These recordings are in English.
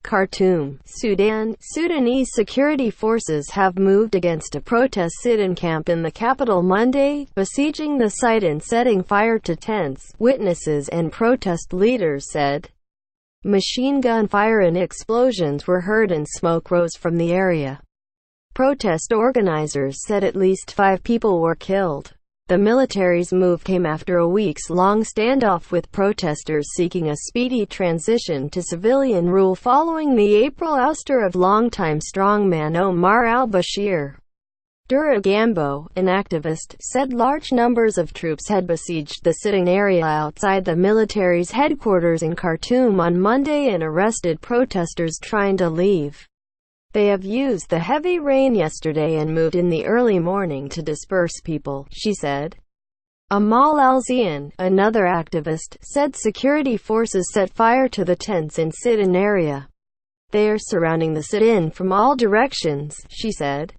Khartoum, Sudan. Sudanese security forces have moved against a protest sit-in camp in the capital Monday, besieging the site and setting fire to tents, witnesses and protest leaders said. Machine gun fire and explosions were heard and smoke rose from the area. Protest organizers said at least 5 people were killed. The military's move came after a weeks-long standoff with protesters seeking a speedy transition to civilian rule following the April ouster of longtime strongman Omar al-Bashir. Dura Gambo, an activist, said large numbers of troops had besieged the sitting area outside the military's headquarters in Khartoum on Monday and arrested protesters trying to leave. They have used the heavy rain yesterday and moved in the early morning to disperse people, she said. Amal Al-Zian, another activist, said security forces set fire to the tents in sit-in area. They are surrounding the sit-in from all directions, she said.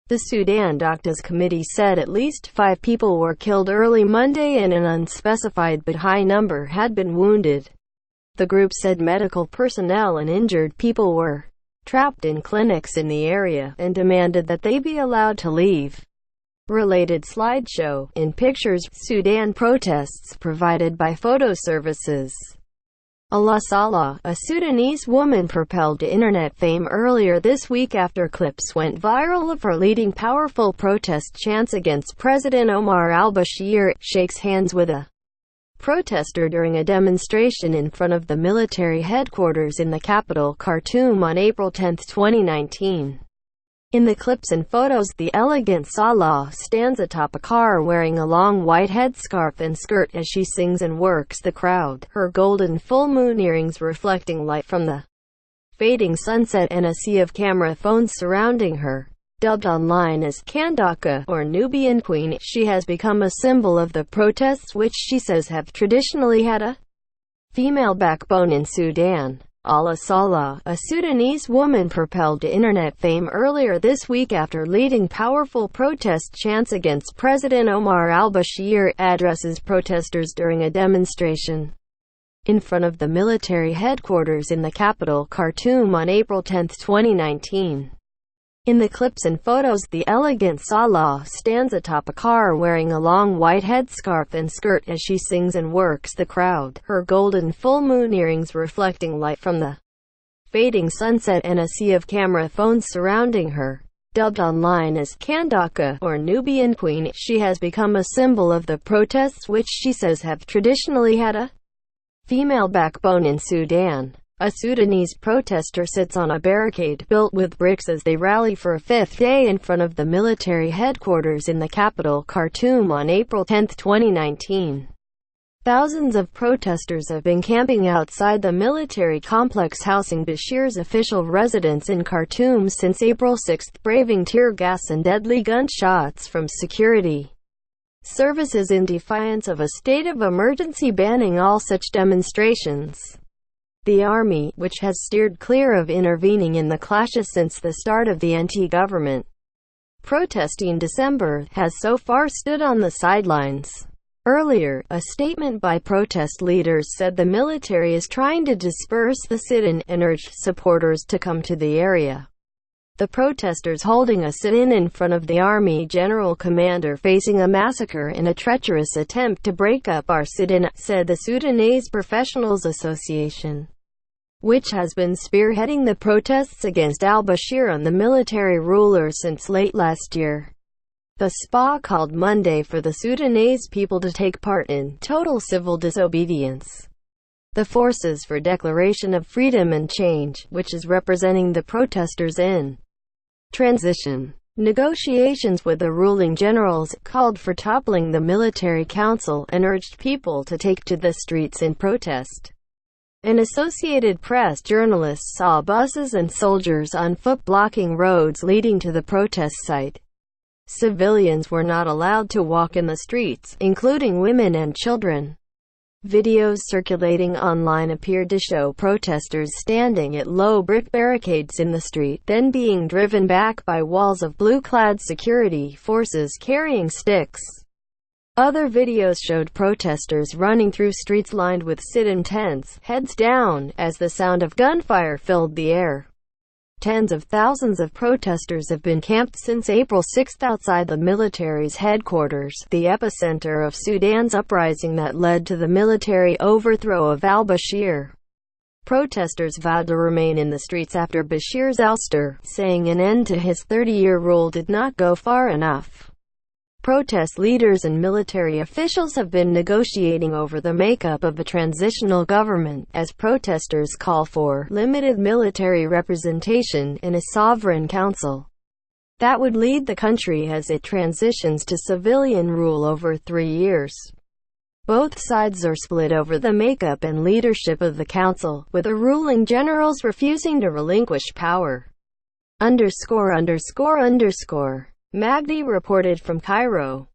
The Sudan Doctors Committee said at least 5 people were killed early Monday and an unspecified but high number had been wounded. The group said medical personnel and injured people were trapped in clinics in the area, and demanded that they be allowed to leave. Related slideshow. In pictures, Sudan protests provided by photo services. Allah Salah, a Sudanese woman propelled to internet fame earlier this week after clips went viral of her leading powerful protest chants against President Omar al-Bashir, shakes hands with a protester during a demonstration in front of the military headquarters in the capital Khartoum on April 10, 2019. In the clips and photos, the elegant Salah stands atop a car wearing a long white headscarf and skirt as she sings and works the crowd, her golden full moon earrings reflecting light from the fading sunset and a sea of camera phones surrounding her. Dubbed online as Kandaka, or Nubian Queen, she has become a symbol of the protests which she says have traditionally had a female backbone in Sudan. Allah Salah, a Sudanese woman propelled to internet fame earlier this week after leading powerful protest chants against President Omar al-Bashir, addresses protesters during a demonstration in front of the military headquarters in the capital Khartoum on April 10, 2019. In the clips and photos, the elegant Salah stands atop a car wearing a long white headscarf and skirt as she sings and works the crowd, her golden full moon earrings reflecting light from the fading sunset and a sea of camera phones surrounding her. Dubbed online as Kandaka, or Nubian Queen, she has become a symbol of the protests which she says have traditionally had a female backbone in Sudan. A Sudanese protester sits on a barricade built with bricks as they rally for a 5th day in front of the military headquarters in the capital Khartoum on April 10, 2019. Thousands of protesters have been camping outside the military complex housing Bashir's official residence in Khartoum since April 6, braving tear gas and deadly gunshots from security services in defiance of a state of emergency banning all such demonstrations. The army, which has steered clear of intervening in the clashes since the start of the anti-government protest in December, has so far stood on the sidelines. Earlier, a statement by protest leaders said the military is trying to disperse the sit-in, and urged supporters to come to the area. The protesters holding a sit-in in front of the Army General Commander facing a massacre in a treacherous attempt to break up our sit-in, said the Sudanese Professionals Association, which has been spearheading the protests against al-Bashir and the military ruler since late last year. The SPA called Monday for the Sudanese people to take part in total civil disobedience. The Forces for Declaration of Freedom and Change, which is representing the protesters in transition negotiations with the ruling generals, called for toppling the military council and urged people to take to the streets in protest. An Associated Press journalist saw buses and soldiers on foot blocking roads leading to the protest site. Civilians were not allowed to walk in the streets, including women and children. Videos circulating online appeared to show protesters standing at low brick barricades in the street, then being driven back by walls of blue-clad security forces carrying sticks. Other videos showed protesters running through streets lined with sit-in tents, heads down, as the sound of gunfire filled the air. Tens of thousands of protesters have been camped since April 6 outside the military's headquarters, the epicenter of Sudan's uprising that led to the military overthrow of al-Bashir. Protesters vowed to remain in the streets after Bashir's ouster, saying an end to his 30-year rule did not go far enough. Protest leaders and military officials have been negotiating over the makeup of a transitional government, as protesters call for limited military representation in a sovereign council that would lead the country as it transitions to civilian rule over 3 years. Both sides are split over the makeup and leadership of the council, with the ruling generals refusing to relinquish power. Magdi reported from Cairo.